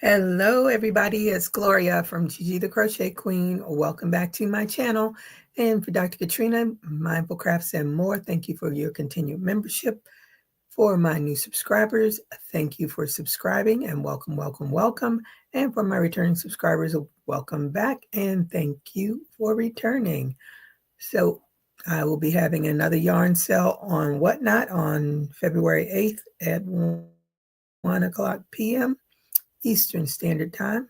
Hello, everybody. It's Gloria from Gigi the Crochet Queen. Welcome back to my channel. And for Dr. Katrina, Mindful Crafts and more, thank you for your continued membership. For my new subscribers, thank you for subscribing and welcome, welcome, welcome. And for my returning subscribers, welcome back and thank you for returning. So I will be having another yarn sale on Whatnot on February 8th at 1 o'clock p.m. Eastern Standard Time.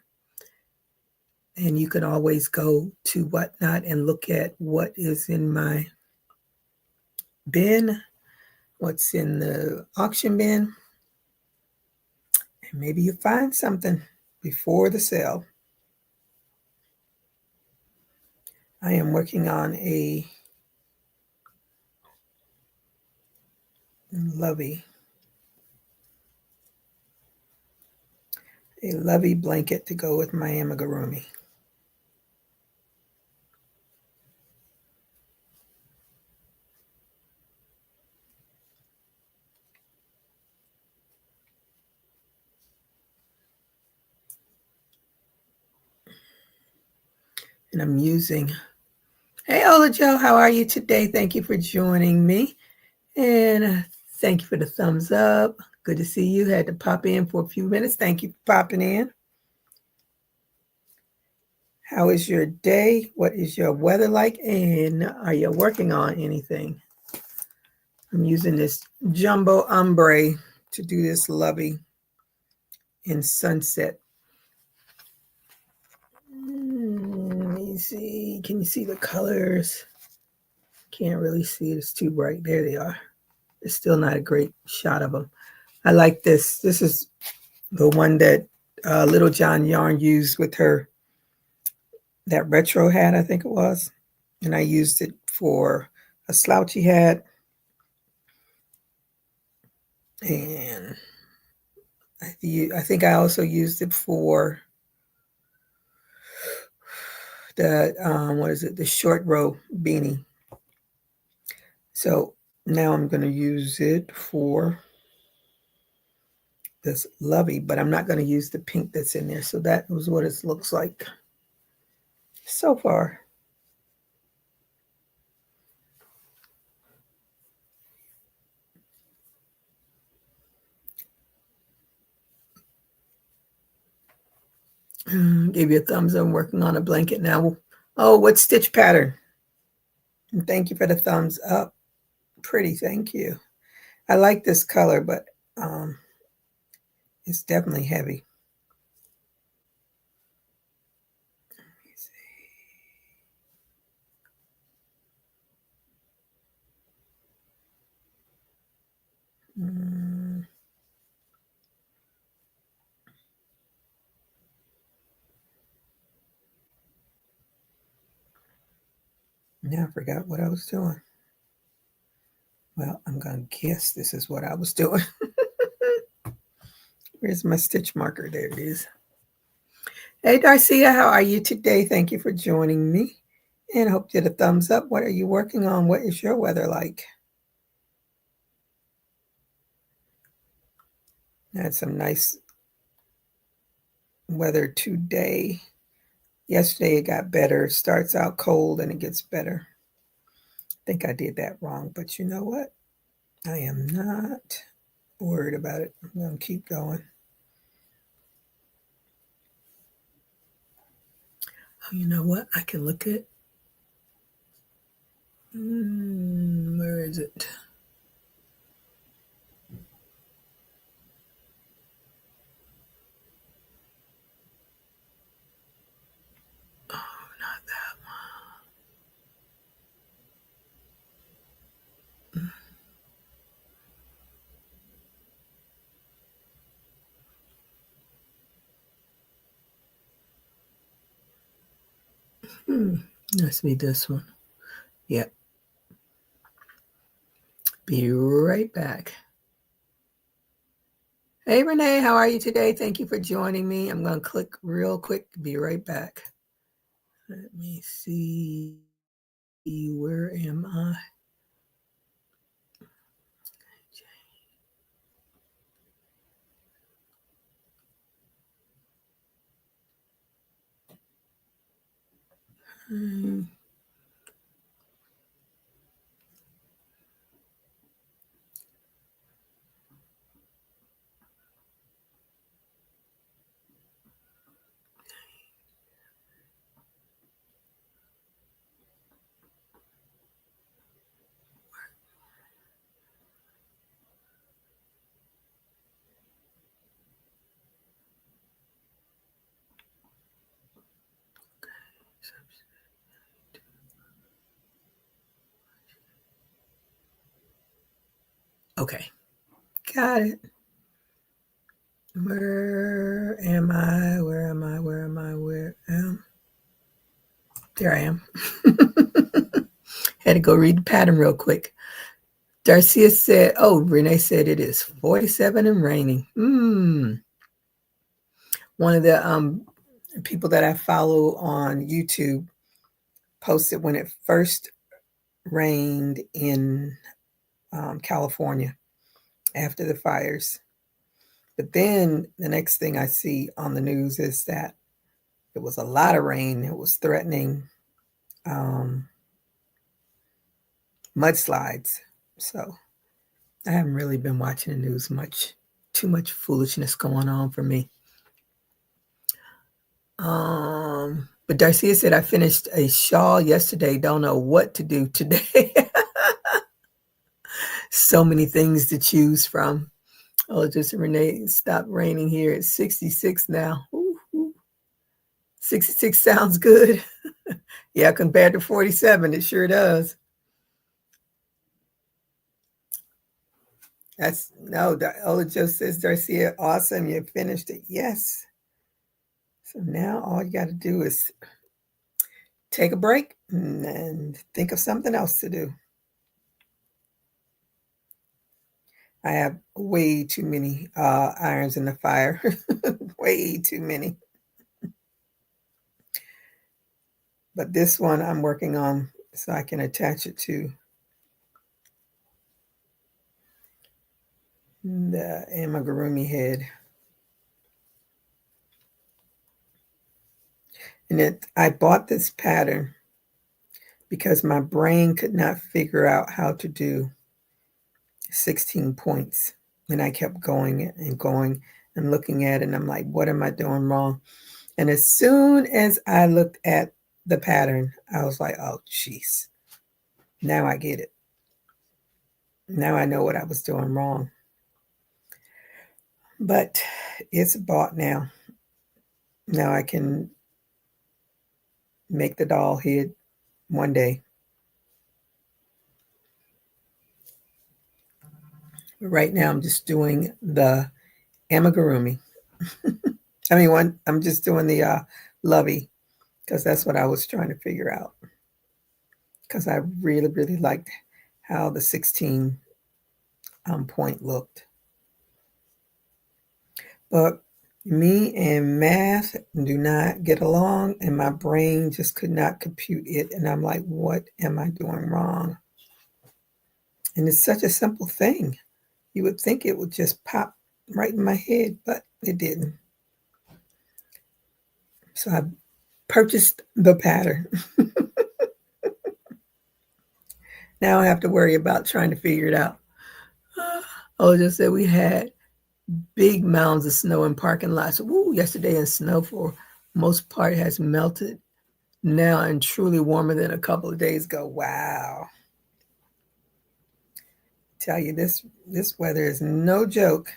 And you can always go to Whatnot and look at what is in my bin, what's in the auction bin, and maybe you find something before the sale. I am working on a lovey blanket to go with my amigurumi. And I'm using, hey Ola Joe, how are you today? Thank you for joining me. And thank you for the thumbs up. Good to see you. Had to pop in for a few minutes. Thank you for popping in. How is your day? What is your weather like? And are you working on anything? I'm using this jumbo ombre to do this lovey in sunset. Let me see. Can you see the colors? Can't really see it. It's too bright. There they are. It's still not a great shot of them. I like this. This is the one that Little John Yarn used with her, that retro hat, I think it was. And I used it for a slouchy hat. And I think I also used it for the, what is it? The short row beanie. So now I'm going to use it for this lovey, but I'm not going to use the pink that's in there. So that was what it looks like so far. Gave you a thumbs up. I'm working on a blanket now. Oh, what stitch pattern? And thank you for the thumbs up. Pretty, thank you. I like this color, but it's definitely heavy. Let me see. Now I forgot what I was doing. Well, I'm going to guess this is what I was doing. Where's my stitch marker? There it is. Hey, Darcia, how are you today? Thank you for joining me. And I hope you get a thumbs up. What are you working on? What is your weather like? Had some nice weather today. Yesterday it got better. It starts out cold and it gets better. I think I did that wrong, but you know what? I am not worried about it. I'm going to keep going. Oh, you know what? I can look at. Where is it? Oh, not that one. Must be this one. Yep. Be right back. Hey, Renee, how are you today? Thank you for joining me. I'm going to click real quick. Be right back. Let me see. Where am I? Okay, got it. Where am I? Where am I? Where am I? Where am? There I am. Had to go read the pattern real quick. Darcia said, oh, Renee said it is 47 and raining. One of the people that I follow on YouTube posted when it first rained in California after the fires. But then the next thing I see on the news is that it was a lot of rain. It was threatening mudslides. So I haven't really been watching the news much. Too much foolishness going on for me. But Darcia said I finished a shawl yesterday. Don't know what to do today. So many things to choose from. Oh, just Renee, stop raining here. It's 66 now. Ooh. 66 sounds good. Yeah, compared to 47, it sure does. That's no, Ola just says, Darcia, awesome. You finished it. Yes. So now all you got to do is take a break and think of something else to do. I have way too many irons in the fire. Way too many. But this one I'm working on so I can attach it to the amigurumi head. And I bought this pattern because my brain could not figure out how to do 16 points. And I kept going and going and looking at it. And I'm like, what am I doing wrong? And as soon as I looked at the pattern, I was like, oh, jeez. Now I get it. Now I know what I was doing wrong. But it's bought now. Now I can make the doll head one day. Right now I'm just doing the amigurumi. I'm just doing the lovey because that's what I was trying to figure out. Because I really, really liked how the 16 point looked. But me and math do not get along, and my brain just could not compute it. And I'm like, what am I doing wrong? And it's such a simple thing. You would think it would just pop right in my head, but it didn't. So I purchased the pattern. Now I have to worry about trying to figure it out. Oh, just said we had big mounds of snow in parking lots. Woo, yesterday in snow for most part has melted now and truly warmer than a couple of days ago. Wow. Tell you this weather is no joke.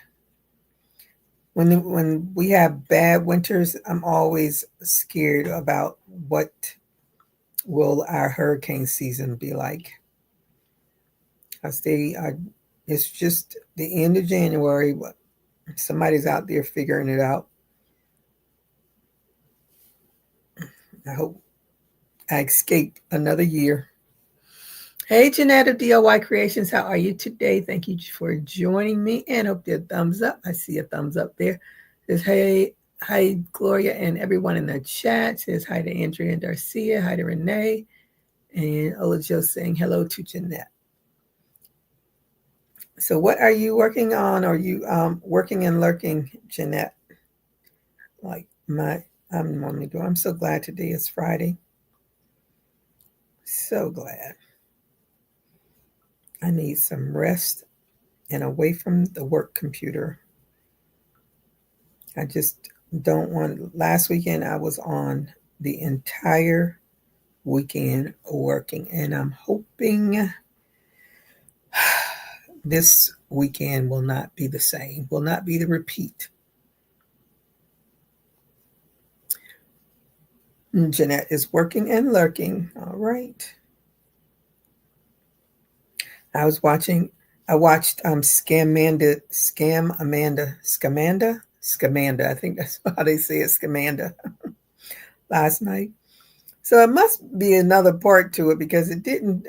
When we have bad winters, I'm always scared about what will our hurricane season be like. It's just the end of January, but somebody's out there figuring it out. I hope I escaped another year. Hey, Jeanette of DIY Creations, how are you today? Thank you for joining me and hope your thumbs up. I see a thumbs up there. Says, hey, hi, Gloria, and everyone in the chat. Says hi to Andrea and Darcia. Hi to Renee. And Olajo saying hello to Jeanette. So what are you working on? Are you working and lurking, Jeanette? Like I'm normally doing. I'm so glad today is Friday. So glad. I need some rest and away from the work computer. I just don't want. Last weekend I was on the entire weekend working, and I'm hoping this weekend will not be the same, will not be the repeat. Jeanette is working and lurking. All right. I watched Scamanda. I think that's how they say it, Scamanda, last night. So it must be another part to it because it didn't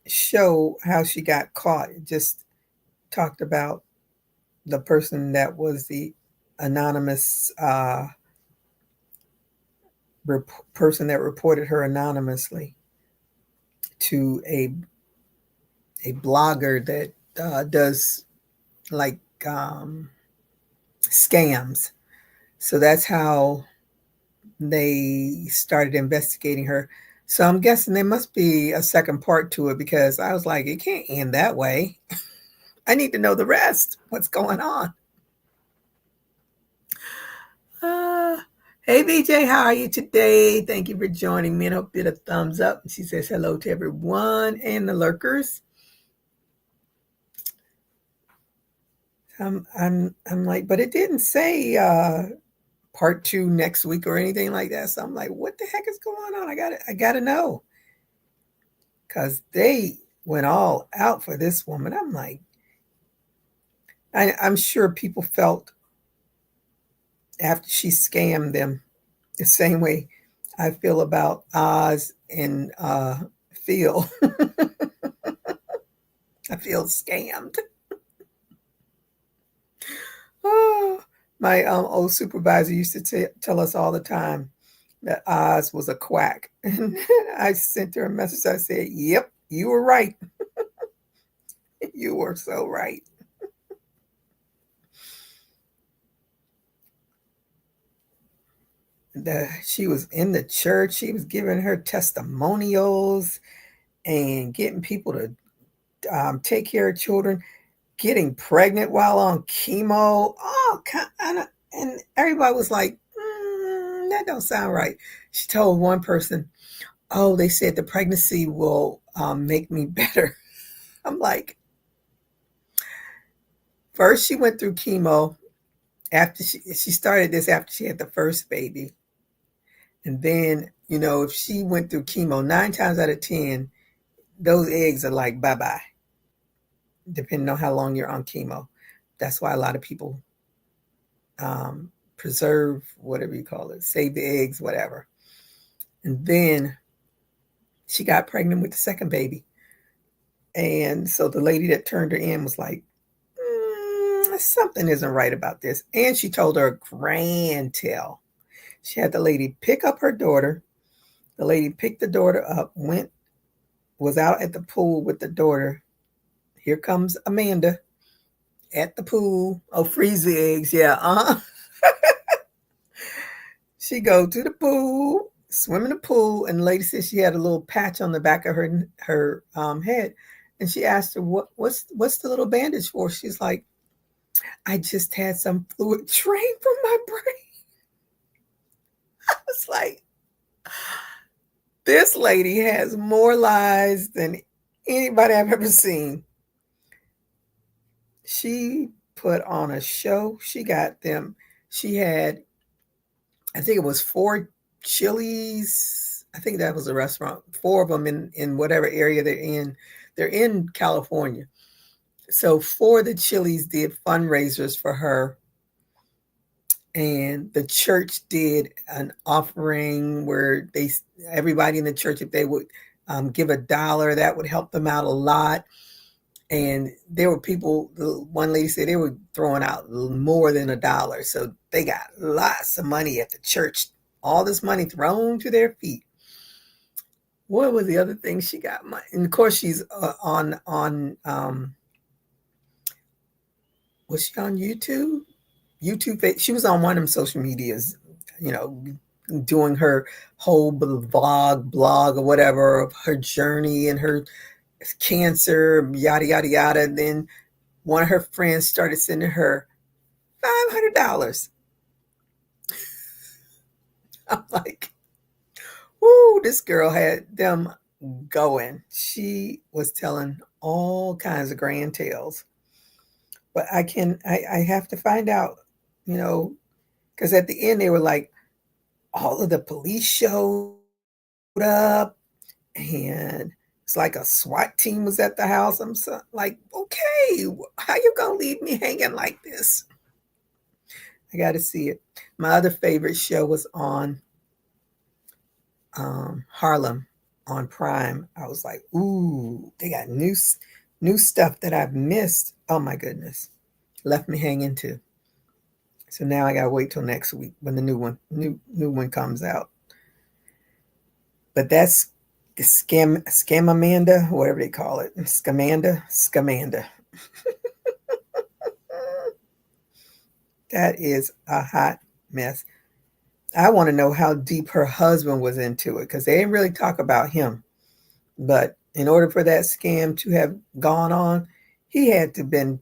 show how she got caught. It just talked about the person that was the anonymous person that reported her anonymously to a blogger that does like scams. So that's how they started investigating her. So I'm guessing there must be a second part to it because I was like, it can't end that way. I need to know the rest. What's going on? Uh, hey, BJ, how are you today? Thank you for joining me. And hope you did a thumbs up. She says hello to everyone and the lurkers. I'm like, but it didn't say part 2 next week or anything like that. So I'm like, what the heck is going on? I gotta know. Because they went all out for this woman. I'm like, I'm sure people felt after she scammed them the same way I feel about Oz and Phil. I feel scammed. Oh, my old supervisor used to tell us all the time that Oz was a quack. And I sent her a message. I said, yep, you were right. You were so right. She was in the church. She was giving her testimonials and getting people to take care of children, getting pregnant while on chemo. Oh, and everybody was like, that don't sound right. She told one person, oh, they said the pregnancy will make me better. I'm like, first she went through chemo after she started this after she had the first baby. And then, if she went through chemo 9 times out of 10, those eggs are like bye-bye, depending on how long you're on chemo. That's why a lot of people preserve, whatever you call it, save the eggs, whatever. And then she got pregnant with the second baby. And so the lady that turned her in was like, something isn't right about this. And she told her a grand tale. She had the lady pick up her daughter. The lady picked the daughter up, was out at the pool with the daughter. Here comes Amanda at the pool. Oh, freeze the eggs. Yeah. She go to the pool, swim in the pool, and the lady said she had a little patch on the back of her head. And she asked her, what's the little bandage for? She's like, I just had some fluid drain from my brain. I was like, this lady has more lies than anybody I've ever seen. She put on a show. She had, I think it was 4 Chili's. I think that was a restaurant. 4 of them in whatever area they're in. They're in California. So 4 of the Chili's did fundraisers for her. And the church did an offering where everybody in the church, if they would give $1, that would help them out a lot. And there were people, one lady said they were throwing out more than $1. So they got lots of money at the church, all this money thrown to their feet. What was the other thing she got? And of course, she's on was she on YouTube? YouTube, she was on one of them social medias, doing her whole blog or whatever of her journey and her cancer, yada, yada, yada. Then one of her friends started sending her $500. I'm like, whoo, this girl had them going. She was telling all kinds of grand tales. But I have to find out, you know, because at the end they were like, all of the police showed up and it's like a SWAT team was at the house. I'm so, like, okay, how you gonna leave me hanging like this? I got to see it. My other favorite show was on Harlem on Prime. I was like, ooh, they got new stuff that I've missed. Oh my goodness, left me hanging too. So now I gotta wait till next week when the new one comes out. But that's Scamamanda, whatever they call it, Scamanda. That is a hot mess. I want to know how deep her husband was into it because they didn't really talk about him. But in order for that scam to have gone on, he had to been.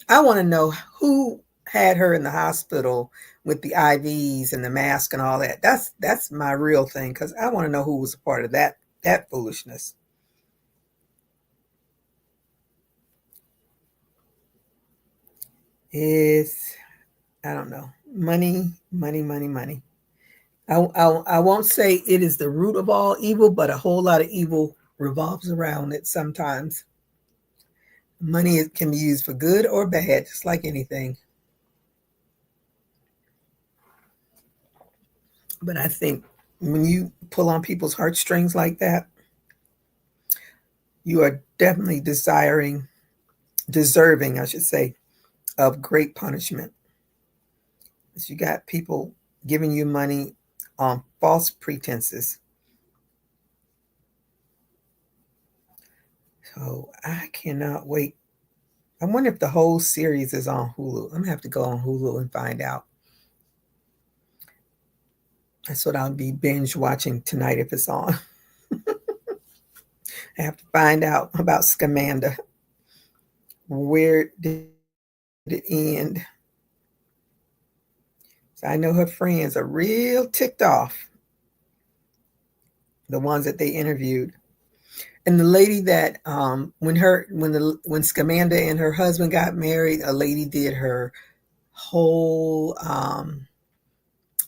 I want to know who had her in the hospital with the IVs and the mask and all that. That's my real thing because I want to know who was a part of that foolishness. It's I don't know, money, money, money, money. I won't say it is the root of all evil, but a whole lot of evil revolves around it sometimes. Money can be used for good or bad, just like anything. But I think when you pull on people's heartstrings like that, you are definitely deserving, I should say, of great punishment. Because you got people giving you money on false pretenses. So I cannot wait. I wonder if the whole series is on Hulu. I'm gonna have to go on Hulu and find out. That's what I'll be binge watching tonight if it's on. I have to find out about Scamanda. Where did it end? So I know her friends are real ticked off, the ones that they interviewed. And the lady that when Scamanda and her husband got married, a lady did her whole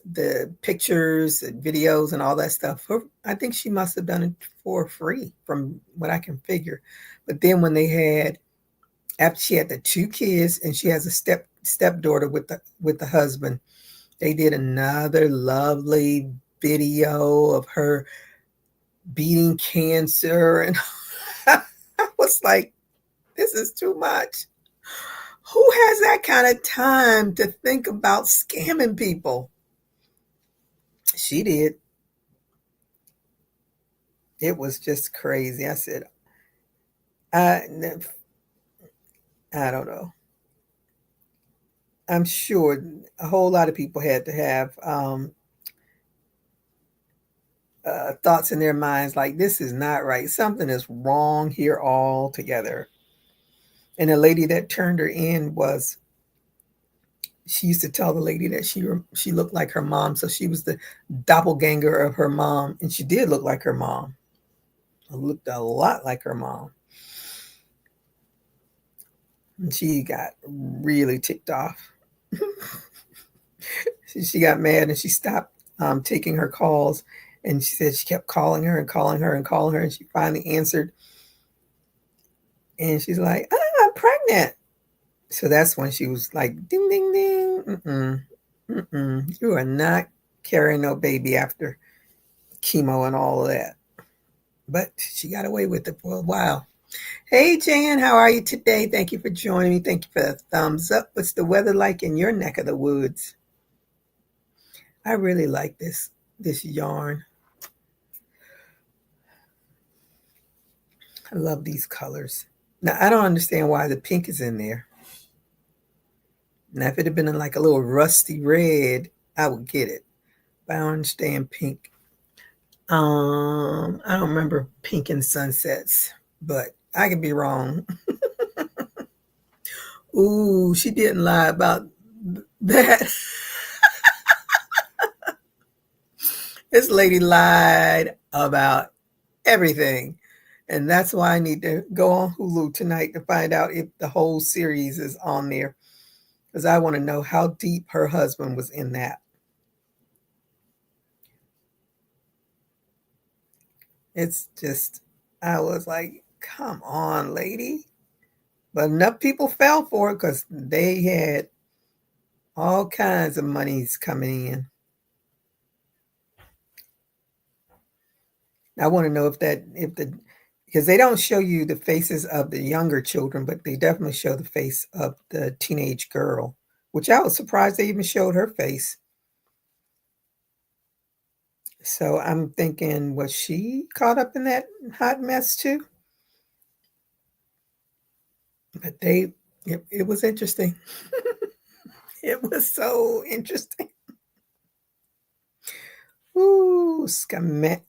the pictures and videos and all that stuff. I think she must have done it for free from what I can figure. But then when they had after she had the two kids and she has a stepdaughter with the husband, they did another lovely video of her beating cancer and I was like, this is too much. Who has that kind of time to think about scamming people? She did. It was just crazy. I said, I, I don't know. I'm sure a whole lot of people had to have thoughts in their minds like, this is not right. Something is wrong here altogether. And the lady that turned her in she used to tell the lady that she looked like her mom. So she was the doppelganger of her mom. And she did look like her mom. Looked a lot like her mom. And she got really ticked off. She got mad and she stopped taking her calls. And she said she kept calling her and calling her and calling her. And she finally answered. And she's like, I'm pregnant. So that's when she was like, ding, ding, ding. You are not carrying no baby after chemo and all of that. But she got away with it for a while. Hey, Jan, how are you today? Thank you for joining me. Thank you for the thumbs up. What's the weather like in your neck of the woods? I really like this yarn. I love these colors. Now, I don't understand why the pink is in there. Now, if it had been in like a little rusty red, I would get it. But I don't understand pink. I don't remember Pink and Sunsets, but I could be wrong. Ooh, she didn't lie about that. This lady lied about everything. And that's why I need to go on Hulu tonight to find out if the whole series is on there. Because I want to know how deep her husband was in that. It's just, I was like, come on, lady. But enough people fell for it because they had all kinds of monies coming in. I want to know because they don't show you the faces of the younger children, but they definitely show the face of the teenage girl, which I was surprised they even showed her face. So I'm thinking, was she caught up in that hot mess too? But it was interesting. It was so interesting. Ooh, Scamanda.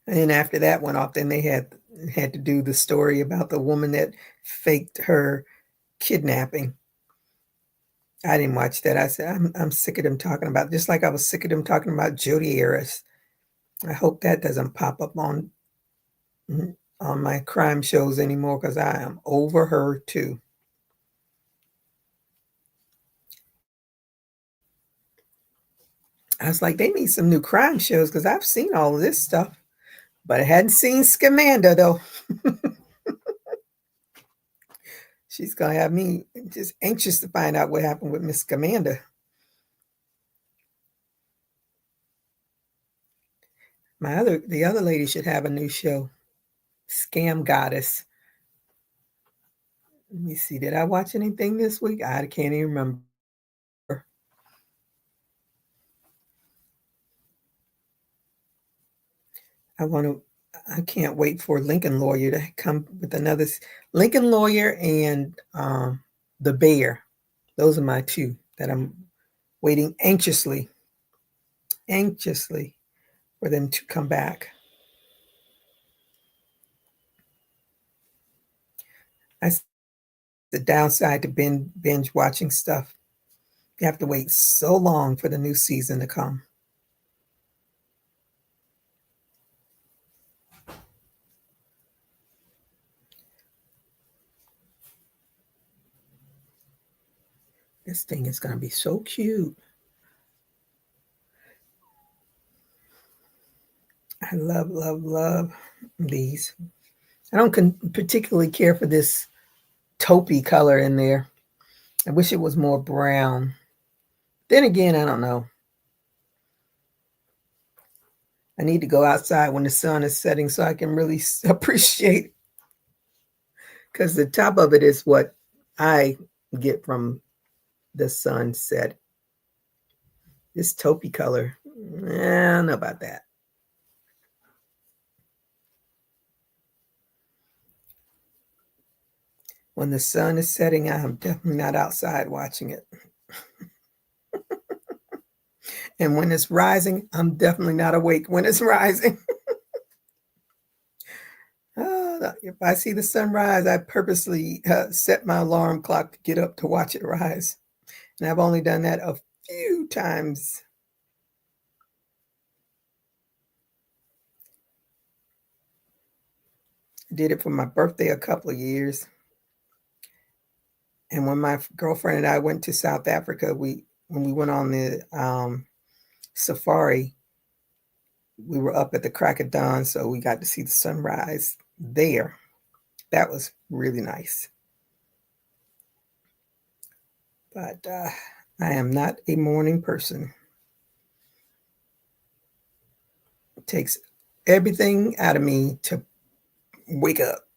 And then after that went off, then they had to do the story about the woman that faked her kidnapping. I didn't watch that. I said, I'm sick of them talking about, just like I was sick of them talking about Jodi Arias. I hope that doesn't pop up on my crime shows anymore because I am over her too. I was like, they need some new crime shows because I've seen all of this stuff, but I hadn't seen Scamanda though. She's gonna have me just anxious to find out what happened with Miss Scamanda. The other lady should have a new show, Scam Goddess. Let me see. Did I watch anything this week? I can't even remember. I can't wait for Lincoln Lawyer to come with another Lincoln Lawyer and The Bear. Those are my two that I'm waiting anxiously for them to come back. That's the downside to binge watching stuff. You have to wait so long for the new season to come. This thing is going to be so cute. I love these. I don't particularly care for this taupey color in there. I wish it was more brown. Then again, I don't know. I need to go outside when the sun is setting so I can really appreciate it. Because the top of it is what I get from the sunset. This taupey color, I don't know about that. When the sun is setting, I'm definitely not outside watching it. And when it's rising, I'm definitely not awake when it's rising. If I see the sunrise, I purposely set my alarm clock to get up to watch it rise. And I've only done that a few times. I did it for my birthday a couple of years. And when my girlfriend and I went to South Africa, when we went on the safari, we were up at the crack of dawn, so we got to see the sunrise there. That was really nice. But I am not a morning person. It takes everything out of me to wake up,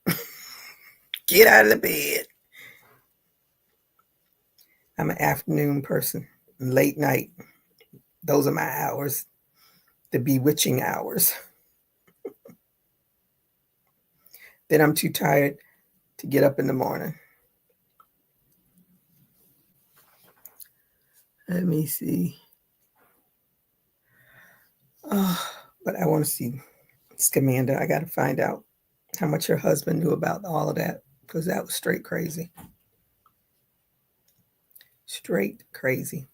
get out of the bed. I'm an afternoon person, late night. Those are my hours, the bewitching hours. Then I'm too tired to get up in the morning. Let me see. Oh, but I want to see Scamanda. I got to find out how much her husband knew about all of that, because that was straight crazy. Straight crazy.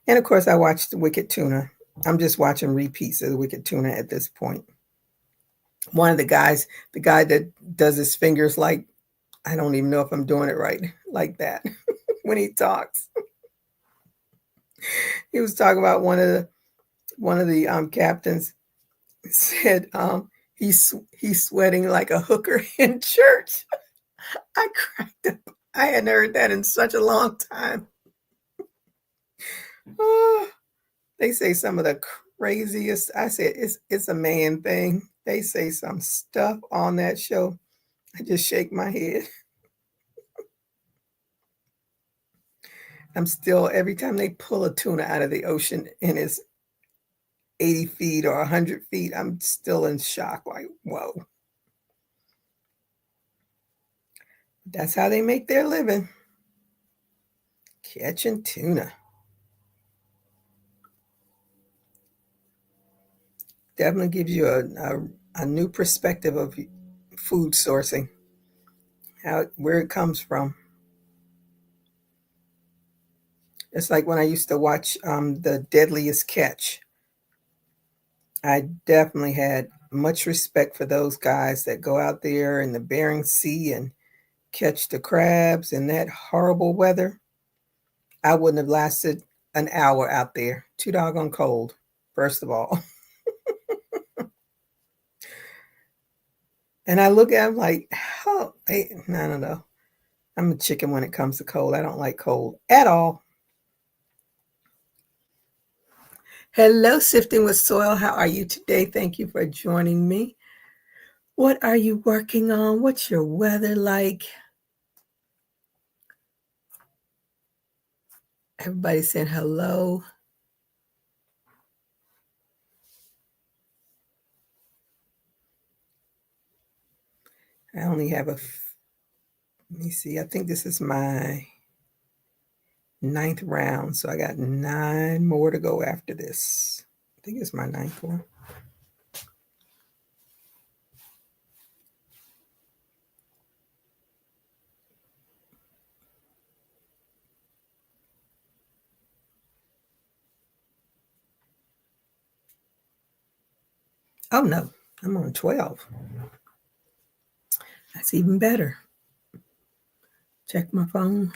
And of course, I watched the Wicked Tuna. I'm just watching repeats of the Wicked Tuna at this point. One of the guys, the guy that does his fingers like, I don't even know if I'm doing it right, like that when he talks. He was talking about one of the captains said he's sweating like a hooker in church. I cracked up. I hadn't heard that in such a long time. Oh, they say some of the craziest. I said it's a man thing. They say some stuff on that show. I just shake my head. I'm still, every time they pull a tuna out of the ocean and it's 80 feet or 100 feet, I'm still in shock. Like, whoa. That's how they make their living. Catching tuna. Definitely gives you a new perspective of food sourcing, where it comes from. It's like when I used to watch The Deadliest Catch. I definitely had much respect for those guys that go out there in the Bering Sea and catch the crabs in that horrible weather. I wouldn't have lasted an hour out there. Too doggone cold, first of all. And I look at them like, oh, no. I'm a chicken when it comes to cold. I don't like cold at all. Hello, Sifting with Soil. How are you today? Thank you for joining me. What are you working on? What's your weather like? Everybody saying hello. I only have let me see, I think this is my 9th round, so I got 9 more to go after this. I think it's my 9th one. Oh no, I'm on 12. That's even better. Check my phone.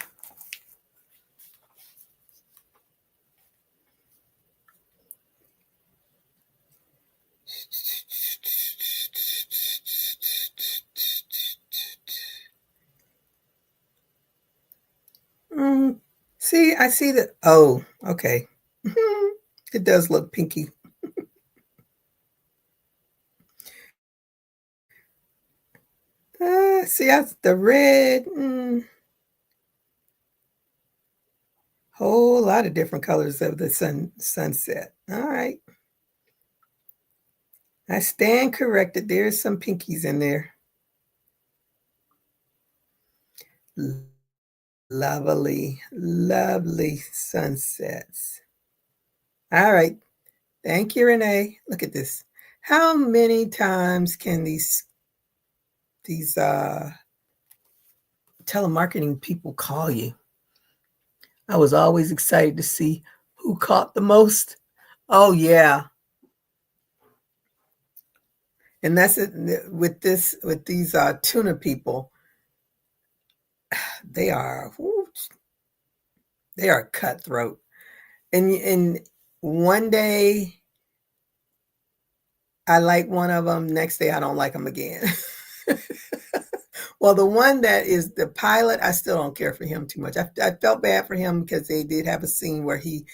See, I see that. Oh, okay. It does look pinky. See, that's the red. Whole lot of different colors of the sunset. All right. I stand corrected. There's some pinkies in there. Lovely, lovely sunsets. All right. Thank you, Renee. Look at this. How many times can these telemarketing people call you? I was always excited to see who caught the most. Oh yeah. And that's it with these tuna people. They are cutthroat. And one day I like one of them, next day I don't like them again. Well, the one that is the pilot, I still don't care for him too much. I felt bad for him because they did have a scene where his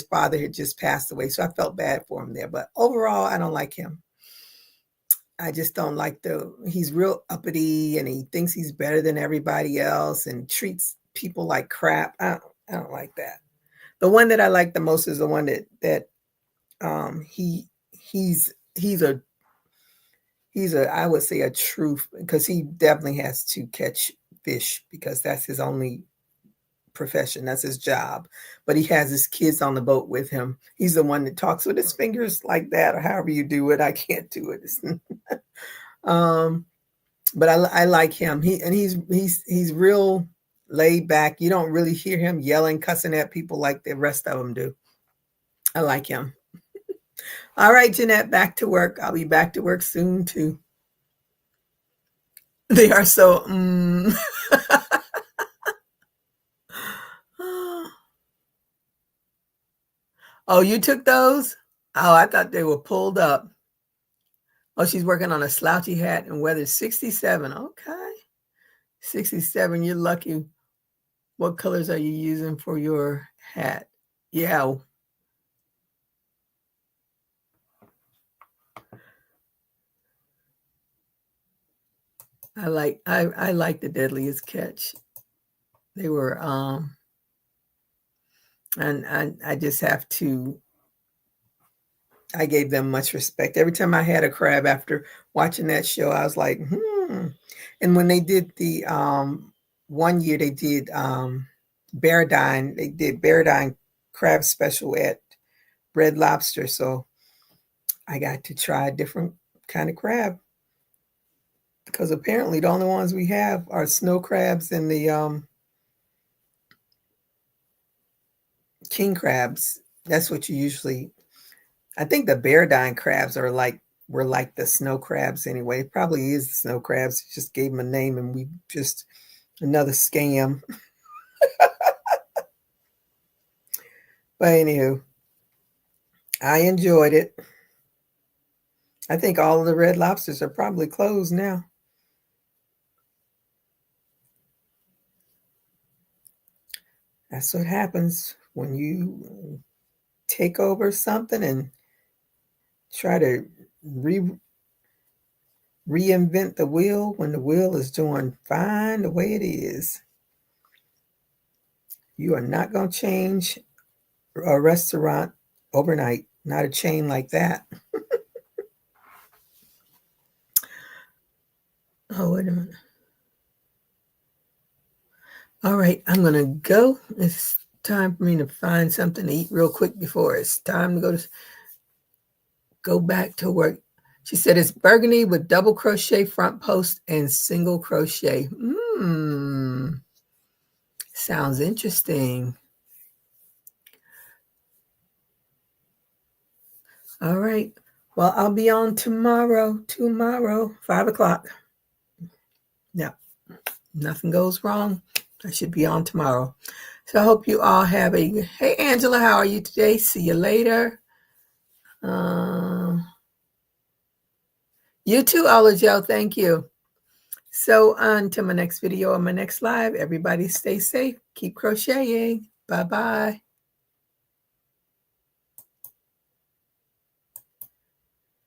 father had just passed away, so I felt bad for him there. But overall, I don't like him. I just don't like he's real uppity and he thinks he's better than everybody else and treats people like crap. I don't like that. The one that I like the most is the one that he's a I would say a truth, because he definitely has to catch fish because that's his only profession. That's his job. But he has his kids on the boat with him. He's the one that talks with his fingers like that, or however you do it. I can't do it. But I like him. He's real laid back. You don't really hear him yelling, cussing at people like the rest of them do. I like him. All right, Jeanette, back to work. I'll be back to work soon too. They are so Oh, you took those? Oh, I thought they were pulled up. Oh, she's working on a slouchy hat and weather 67. Okay. 67, you're lucky. What colors are you using for your hat? Yeah. I like the Deadliest Catch. They were and I just have to, I gave them much respect. Every time I had a crab after watching that show, I was like, And when they did the one year they did Baradine, they did Baradine crab special at Red Lobster. So I got to try a different kind of crab. Because apparently the only ones we have are snow crabs and the king crabs. That's what you usually, I think the Baradine crabs were like the snow crabs anyway. It probably is the snow crabs. It just gave them a name and we just, another scam. But anywho, I enjoyed it. I think all of the Red Lobsters are probably closed now. That's what happens when you take over something and try to reinvent the wheel when the wheel is doing fine the way it is. You are not going to change a restaurant overnight, not a chain like that. Oh, wait a minute. All right, I'm going to go. It's time for me to find something to eat real quick before it's time to go back to work. She said it's burgundy with double crochet front post and single crochet. Sounds interesting. All right. Well, I'll be on tomorrow, 5 o'clock. Yeah, nothing goes wrong. I should be on tomorrow. So I hope you all have a, hey, Angela, how are you today? See you later. You too, Ola Joe. Thank you. So until my next video or my next live, everybody stay safe. Keep crocheting. Bye-bye.